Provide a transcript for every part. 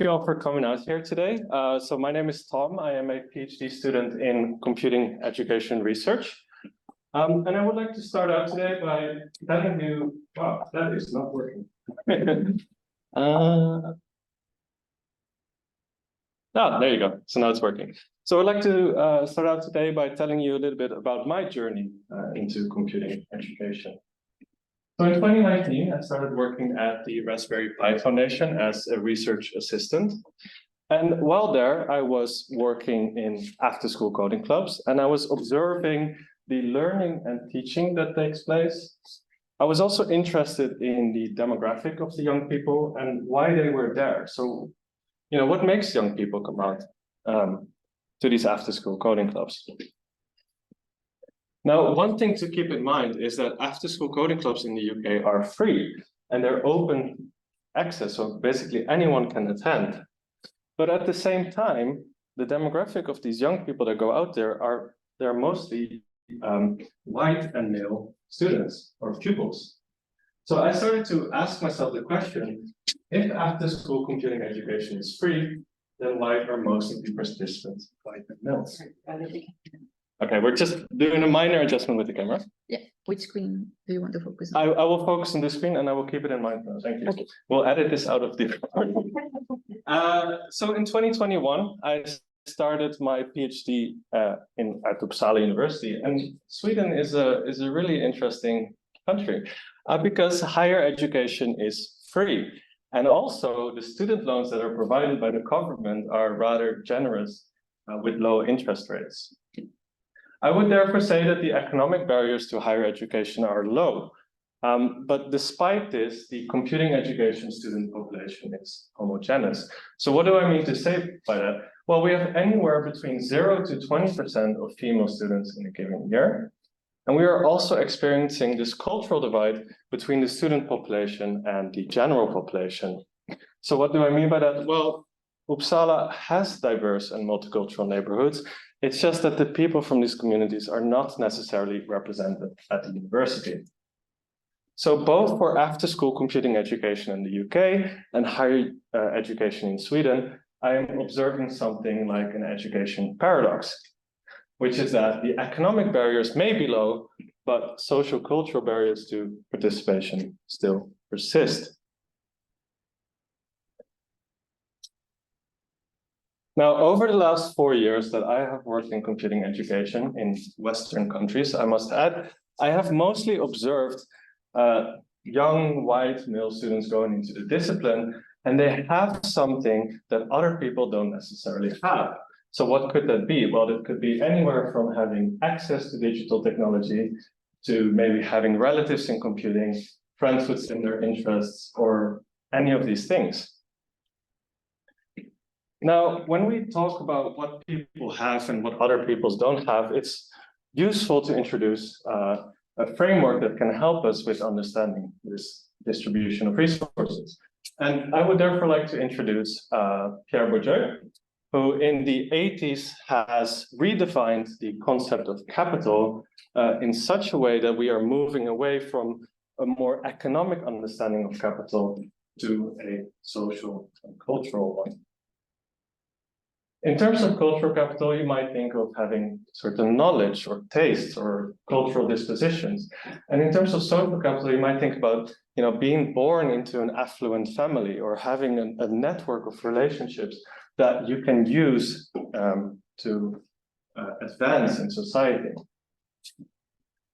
you all for coming out here today. So my name is Thom. I am a PhD student in computing education research. And I would like to start out today by telling you, wow, that is not working. There you go. So now it's working. So I'd like to start out today by telling you a little bit about my journey into computing education. So in 2019, I started working at the Raspberry Pi Foundation as a research assistant. And while there, I was working in after-school coding clubs, and I was observing the learning and teaching that takes place. I was also interested in the demographic of the young people and why they were there. So, what makes young people come out to these after-school coding clubs? Now, one thing to keep in mind is that after-school coding clubs in the UK are free and they're open access, so basically anyone can attend. But at the same time, the demographic of these young people that go out there they're mostly white and male students or pupils. So I started to ask myself the question, if after-school computing education is free, then why are most of the participants white and males? Okay, we're just doing a minor adjustment with the camera. Yeah, which screen do you want to focus on? I will focus on this screen and I will keep it in mind. Thank you. Okay. We'll edit this out of the recording. So in 2021, I started my PhD at Uppsala University, and Sweden is a really interesting country because higher education is free. And also the student loans that are provided by the government are rather generous with low interest rates. I would therefore say that the economic barriers to higher education are low. But despite this, the computing education student population is homogeneous. So what do I mean to say by that? Well, we have anywhere between 0 to 20% of female students in a given year. And we are also experiencing this cultural divide between the student population and the general population. So what do I mean by that? Well, Uppsala has diverse and multicultural neighborhoods. It's just that the people from these communities are not necessarily represented at the university. So both for after-school computing education in the UK and higher education in Sweden, I am observing something like an education paradox, which is that the economic barriers may be low, but social cultural barriers to participation still persist. Now, over the last 4 years that I have worked in computing education in Western countries, I must add, I have mostly observed young white male students going into the discipline, and they have something that other people don't necessarily have. So what could that be? Well, it could be anywhere from having access to digital technology to maybe having relatives in computing, friends with similar interests, or any of these things. Now, when we talk about what people have and what other peoples don't have, it's useful to introduce a framework that can help us with understanding this distribution of resources. And I would therefore like to introduce Pierre Bourdieu, who in the 80s has redefined the concept of capital in such a way that we are moving away from a more economic understanding of capital to a social and cultural one. In terms of cultural capital, you might think of having certain knowledge or tastes or cultural dispositions. And in terms of social capital, you might think about being born into an affluent family or having a network of relationships that you can use to advance in society.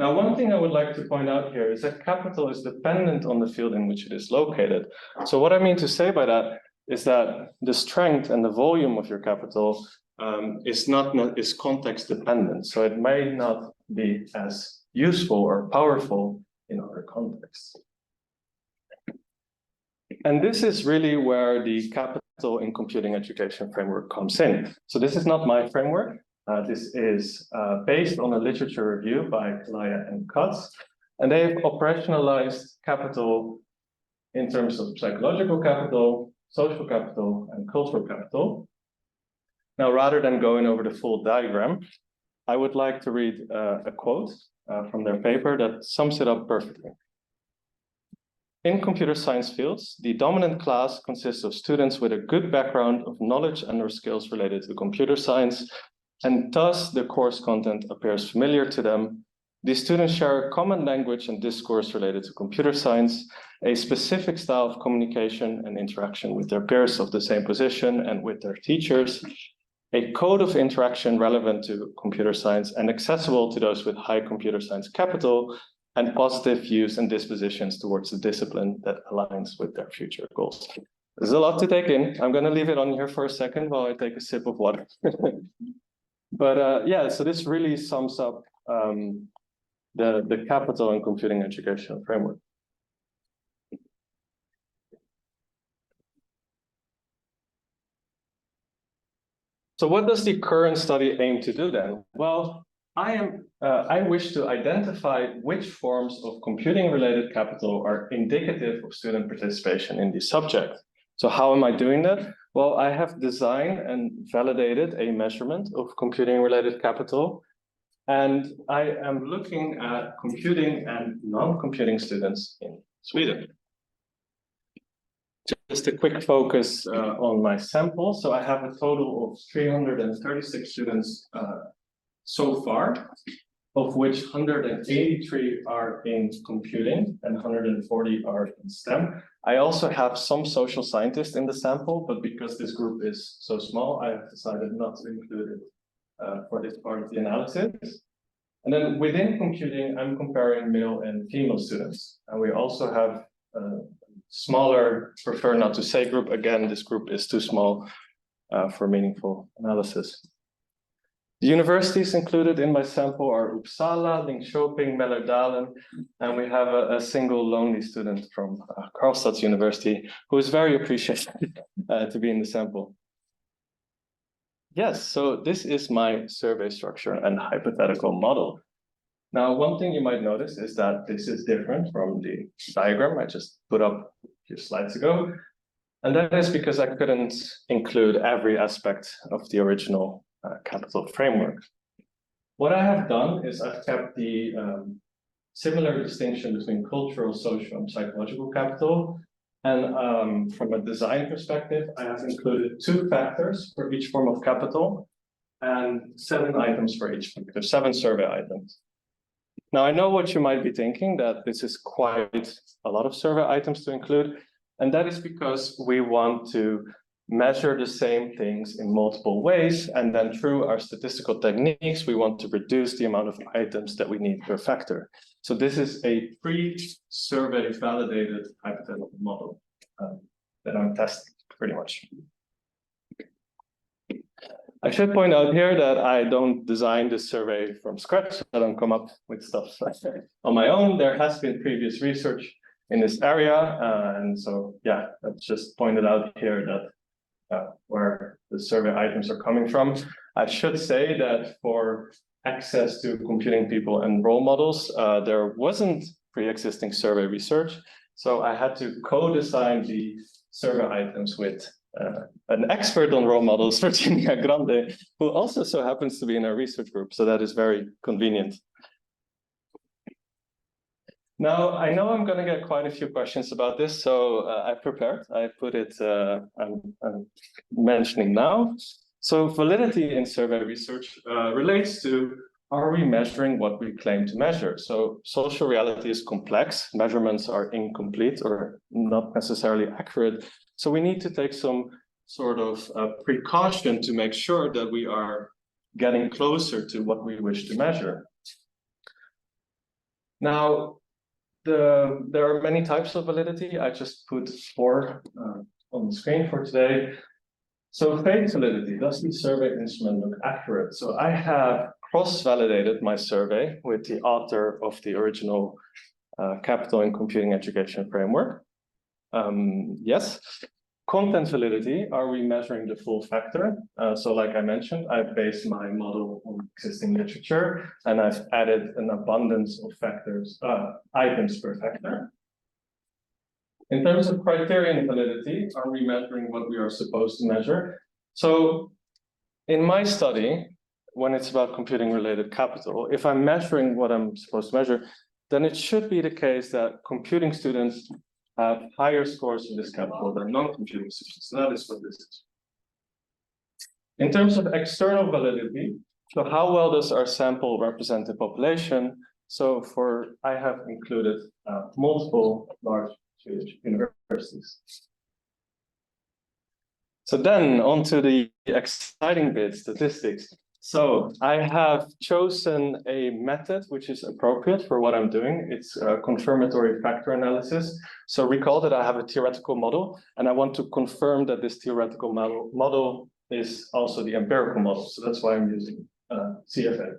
Now, one thing I would like to point out here is that capital is dependent on the field in which it is located. So what I mean to say by that is that the strength and the volume of your capital is context dependent. So it may not be as useful or powerful in other contexts. And this is really where the capital in computing education framework comes in. So this is not my framework. This is based on a literature review by Kalaya and Katz. And they have operationalized capital in terms of psychological capital, social capital, and cultural capital. Now, rather than going over the full diagram, I would like to read a quote from their paper that sums it up perfectly. In computer science fields, the dominant class consists of students with a good background of knowledge and or skills related to computer science, and thus the course content appears familiar to them. These students share a common language and discourse related to computer science, a specific style of communication and interaction with their peers of the same position and with their teachers, a code of interaction relevant to computer science and accessible to those with high computer science capital, and positive views and dispositions towards the discipline that aligns with their future goals. There's a lot to take in. I'm going to leave it on here for a second while I take a sip of water. But yeah, so this really sums up the capital and computing education framework. So what does the current study aim to do then? Well, I wish to identify which forms of computing-related capital are indicative of student participation in the subject. So how am I doing that? Well, I have designed and validated a measurement of computing-related capital, and I am looking at computing and non-computing students in Sweden. Just a quick focus on my sample. So I have a total of 336 students so far, of which 183 are in computing and 140 are in STEM. I also have some social scientists in the sample, but because this group is so small, I have decided not to include it for this part of the analysis. And then within computing, I'm comparing male and female students. And we also have a smaller, prefer not to say group. Again, this group is too small for meaningful analysis. The universities included in my sample are Uppsala, Linköping, Mälardalen, and we have a single lonely student from Karlstad University who is very appreciated to be in the sample. Yes, so this is my survey structure and hypothetical model. Now, one thing you might notice is that this is different from the diagram I just put up a few slides ago. And that is because I couldn't include every aspect of the original capital framework. What I have done is I've kept the similar distinction between cultural, social, and psychological capital. And from a design perspective, I have included 2 factors for each form of capital and 7 items for each factor, 7 survey items. Now, I know what you might be thinking, that this is quite a lot of survey items to include, and that is because we want to measure the same things in multiple ways, and then through our statistical techniques, we want to reduce the amount of items that we need per factor. So this is a pre-survey validated hypothetical model that I'm testing pretty much. I should point out here that I don't design this survey from scratch. I don't come up with stuff on my own. There has been previous research in this area. And so, yeah, that's just pointed out here that where the survey items are coming from. I should say that for access to computing people and role models, there wasn't pre-existing survey research. So I had to co-design the survey items with an expert on role models, Virginia Grande, who also so happens to be in our research group. So that is very convenient. Now, I know I'm going to get quite a few questions about this, so I prepared. I put it, I'm mentioning now. So validity in survey research relates to, are we measuring what we claim to measure? So social reality is complex. Measurements are incomplete or not necessarily accurate. So we need to take some sort of precaution to make sure that we are getting closer to what we wish to measure. Now, there are many types of validity. I just put 4 on the screen for today. So phase validity, does the survey instrument look accurate? So I have cross-validated my survey with the author of the original Capital and Computing Education Framework. Yes. Content validity, are we measuring the full factor? So like I mentioned, I've based my model on existing literature, and I've added an abundance of factors, items per factor. In terms of criterion validity, are we measuring what we are supposed to measure? So in my study, when it's about computing-related capital, if I'm measuring what I'm supposed to measure, then it should be the case that computing students have higher scores in this capital than non-computing systems. So that is what this is. In terms of external validity, so how well does our sample represent the population? So I have included multiple large Swedish universities. So then on to the exciting bit, statistics. So I have chosen a method which is appropriate for what I'm doing. It's a confirmatory factor analysis. So recall that I have a theoretical model, and I want to confirm that this theoretical model is also the empirical model. So that's why I'm using CFA.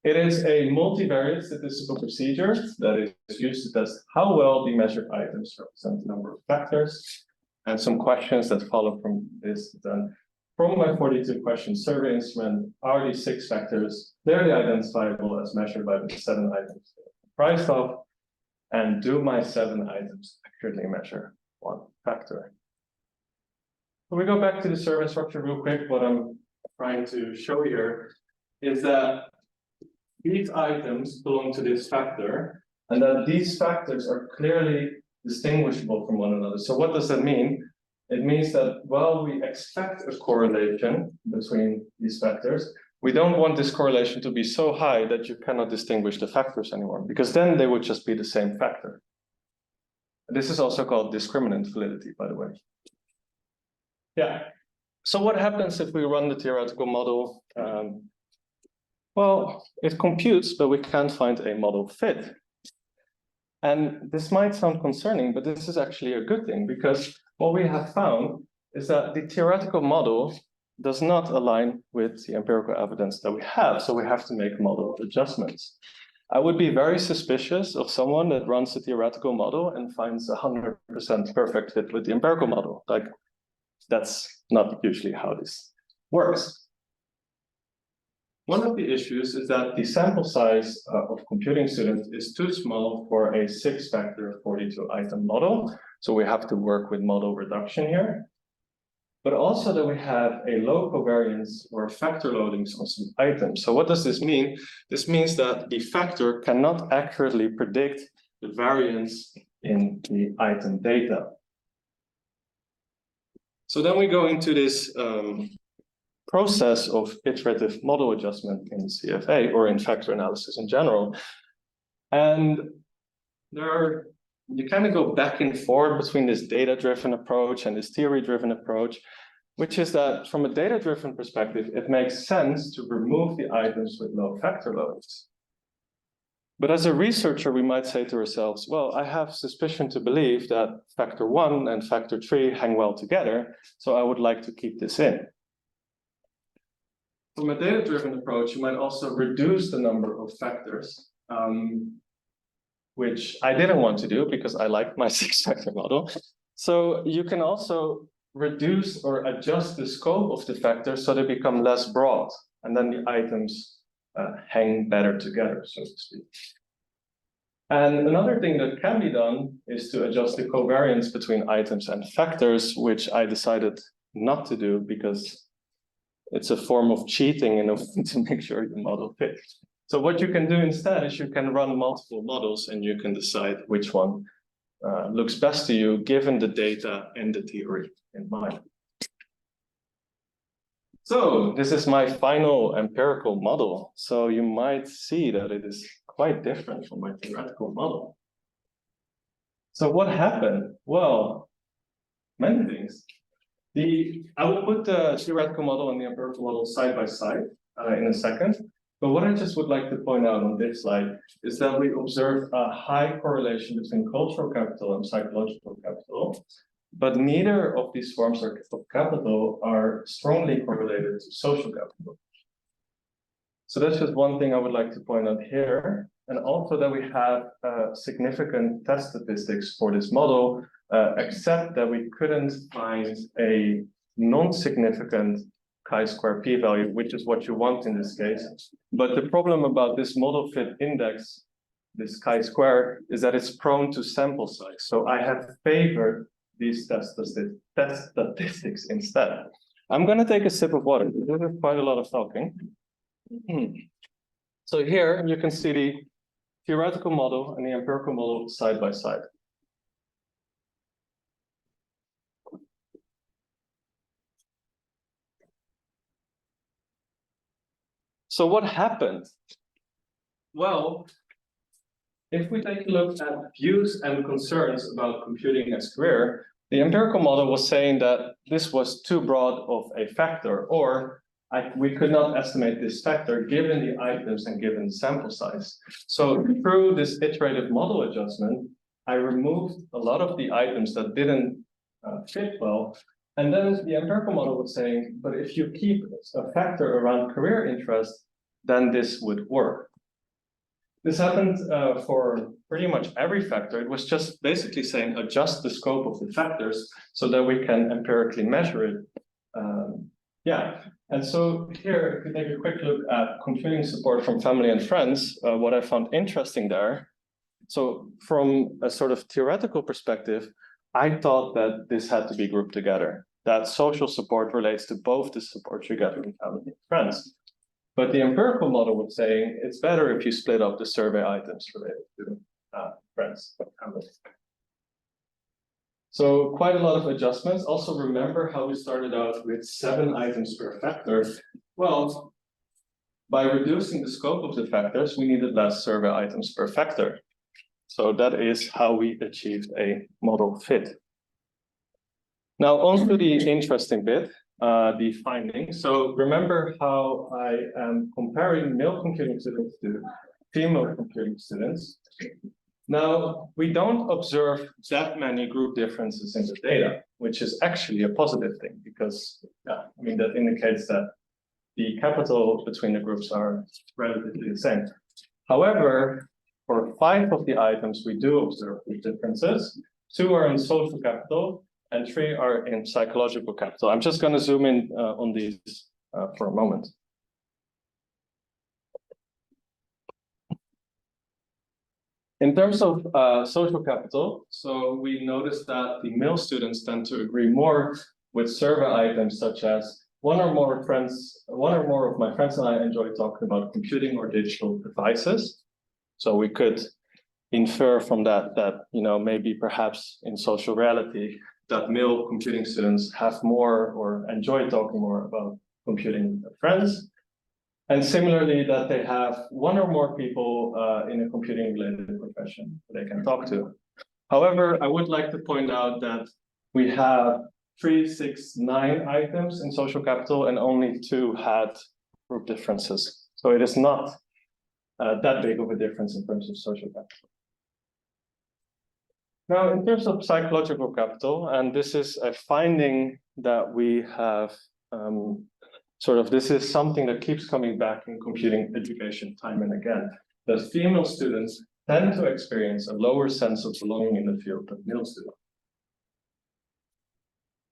It is a multivariate statistical procedure that is used to test how well the measured items represent the number of factors. And some questions that follow from this then. From my 42 question survey instrument, are these 6 factors clearly identifiable as measured by the 7 items comprised of? And do my 7 items accurately measure 1 factor? So we go back to the survey structure real quick. What I'm trying to show here is that these items belong to this factor, and that these factors are clearly distinguishable from one another. So what does that mean? It means that while we expect a correlation between these factors, we don't want this correlation to be so high that you cannot distinguish the factors anymore, because then they would just be the same factor. This is also called discriminant validity, by the way. Yeah. So what happens if we run the theoretical model? Well, it computes, but we can't find a model fit. And this might sound concerning, but this is actually a good thing, because what we have found is that the theoretical model does not align with the empirical evidence that we have, so we have to make model adjustments. I would be very suspicious of someone that runs a theoretical model and finds 100% perfect fit with the empirical model. Like, that's not usually how this works. One of the issues is that the sample size of computing students is too small for a 6-factor 42-item model. So we have to work with model reduction here. But also that we have a low covariance or factor loadings on some items. So what does this mean? This means that the factor cannot accurately predict the variance in the item data. So then we go into this process of iterative model adjustment in CFA or in factor analysis in general. And you kind of go back and forth between this data-driven approach and this theory-driven approach, which is that from a data-driven perspective, it makes sense to remove the items with low factor loads. But as a researcher, we might say to ourselves, well, I have suspicion to believe that factor 1 and factor 3 hang well together, so I would like to keep this in. From a data-driven approach, you might also reduce the number of factors, which I didn't want to do because I like my 6-factor model. So you can also reduce or adjust the scope of the factors so they become less broad, and then the items hang better together, so to speak. And another thing that can be done is to adjust the covariance between items and factors, which I decided not to do because it's a form of cheating in order to make sure your model fits. So what you can do instead is you can run multiple models and you can decide which one looks best to you given the data and the theory in mind. So this is my final empirical model. So you might see that it is quite different from my theoretical model. So what happened? Well, many things. I will put the theoretical model and the empirical model side by side in a second. But what I just would like to point out on this slide is that we observe a high correlation between cultural capital and psychological capital, but neither of these forms of capital are strongly correlated to social capital. So that's just one thing I would like to point out here. And also that we have significant test statistics for this model, except that we couldn't find a non-significant chi-square p-value, which is what you want in this case. But the problem about this model fit index, this chi-square, is that it's prone to sample size. So I have favored these test statistics instead. I'm going to take a sip of water. This is quite a lot of talking. So here you can see the theoretical model and the empirical model side by side. So what happened? Well, if we take a look at views and concerns about computing as career, the empirical model was saying that this was too broad of a factor, or we could not estimate this factor given the items and given the sample size. So through this iterative model adjustment, I removed a lot of the items that didn't fit well. And then the empirical model was saying, but if you keep a factor around career interest, then this would work. This happened for pretty much every factor. It was just basically saying adjust the scope of the factors so that we can empirically measure it. And so here, if we take a quick look at computing support from family and friends, what I found interesting there. So from a sort of theoretical perspective, I thought that this had to be grouped together, that social support relates to both the support you get from family and friends. But the empirical model was saying it's better if you split up the survey items related to friends and family. So quite a lot of adjustments. Also remember how we started out with 7 items per factor. Well, by reducing the scope of the factors, we needed less survey items per factor. So that is how we achieved a model fit. Now on to the interesting bit, the findings. So remember how I am comparing male computing students to female computing students. Now, we don't observe that many group differences in the data, which is actually a positive thing because, that indicates that the capital between the groups are relatively the same. However, for 5 of the items, we do observe group differences. 2 are in social capital and 3 are in psychological capital. I'm just going to zoom in on these for a moment. In terms of social capital, so we noticed that the male students tend to agree more with survey items such as one or more of my friends and I enjoy talking about computing or digital devices. So we could infer from that maybe perhaps in social reality that male computing students have more or enjoy talking more about computing with their friends. And similarly, that they have 1 or more people in a computing-related profession they can talk to. However, I would like to point out that we have 3, 6, 9 items in social capital, and only 2 had group differences. So it is not that big of a difference in terms of social capital. Now, in terms of psychological capital, and this is a finding that we have this is something that keeps coming back in computing education time and again, that female students tend to experience a lower sense of belonging in the field than male students.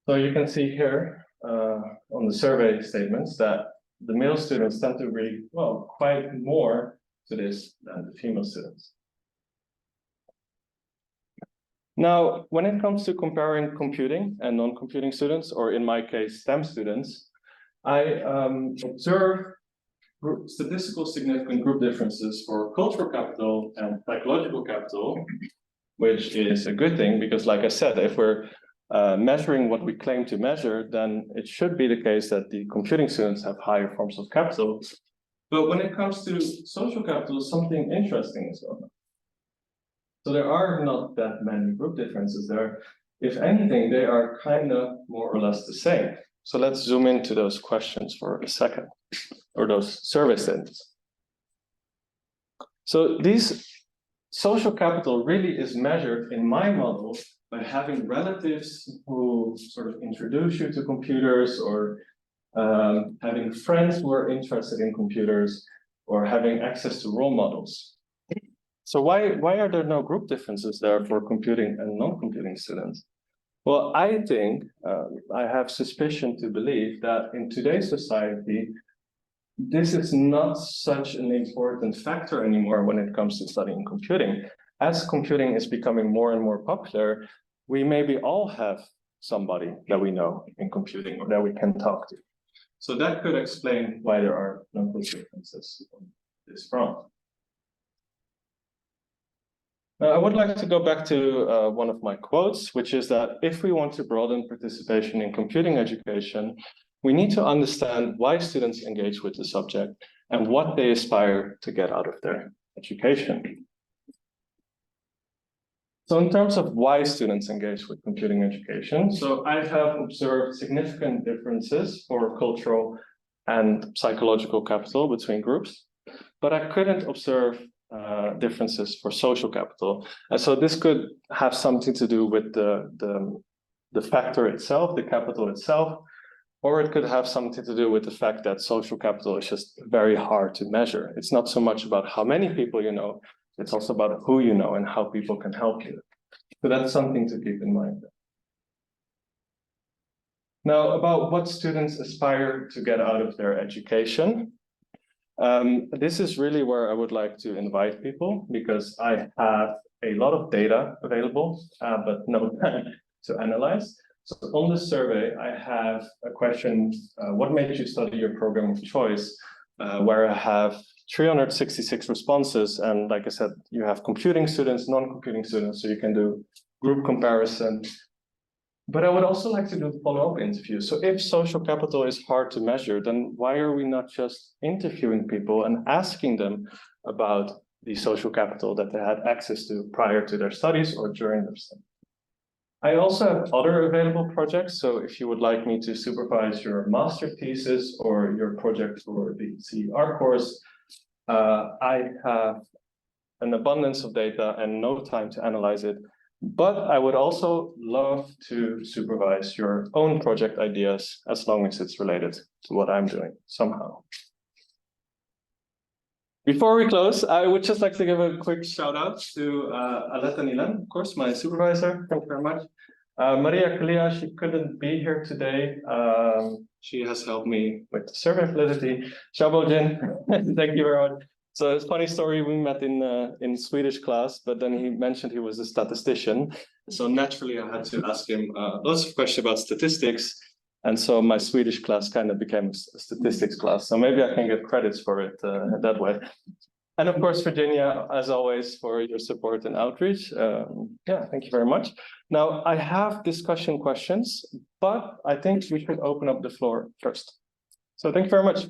So you can see here on the survey statements that the male students tend to agree, quite more to this than the female students. Now, when it comes to comparing computing and non-computing students, or in my case, STEM students, I observe statistical significant group differences for cultural capital and psychological capital, which is a good thing because, like I said, if we're measuring what we claim to measure, then it should be the case that the computing students have higher forms of capital. But when it comes to social capital, something interesting is going on. So there are not that many group differences there. If anything, they are kind of more or less the same. So let's zoom into those questions for a second, or those survey statements. So these social capital really is measured in my model by having relatives who sort of introduce you to computers, or having friends who are interested in computers, or having access to role models. So why are there no group differences there for computing and non-computing students? Well, I think I have suspicion to believe that in today's society, this is not such an important factor anymore when it comes to studying computing. As computing is becoming more and more popular, we maybe all have somebody that we know in computing or that we can talk to. So that could explain why there are no group differences on this front. I would like to go back to one of my quotes, which is that if we want to broaden participation in computing education, we need to understand why students engage with the subject and what they aspire to get out of their education. So in terms of why students engage with computing education, so I have observed significant differences for cultural and psychological capital between groups, but I couldn't observe differences for social capital. And so this could have something to do with the factor itself, the capital itself, or it could have something to do with the fact that social capital is just very hard to measure. It's not so much about how many people you know, it's also about who you know and how people can help you. So that's something to keep in mind. Now, about what students aspire to get out of their education. This is really where I would like to invite people, because I have a lot of data available, but no time to analyze. So on this survey, I have a question, what made you study your program of choice, where I have 366 responses. And like I said, you have computing students, non-computing students, so you can do group comparison. But I would also like to do follow-up interviews. So if social capital is hard to measure, then why are we not just interviewing people and asking them about the social capital that they had access to prior to their studies or during their studies? I also have other available projects. So if you would like me to supervise your master thesis or your project for the CER course, I have an abundance of data and no time to analyze it. But I would also love to supervise your own project ideas as long as it's related to what I'm doing somehow. Before we close, I would just like to give a quick shout out to Aletta Nilan, of course, my supervisor. Thank you very much. Maria Kalia, she couldn't be here today. She has helped me with the survey validity. Shabojin, thank you very much. So it's a funny story, we met in Swedish class, but then he mentioned he was a statistician. So naturally I had to ask him lots of questions about statistics. And so my Swedish class kind of became a statistics class. So maybe I can get credits for it that way. And of course, Virginia, as always, for your support and outreach. Yeah, thank you very much. Now I have discussion questions, but I think we should open up the floor first. So thank you very much.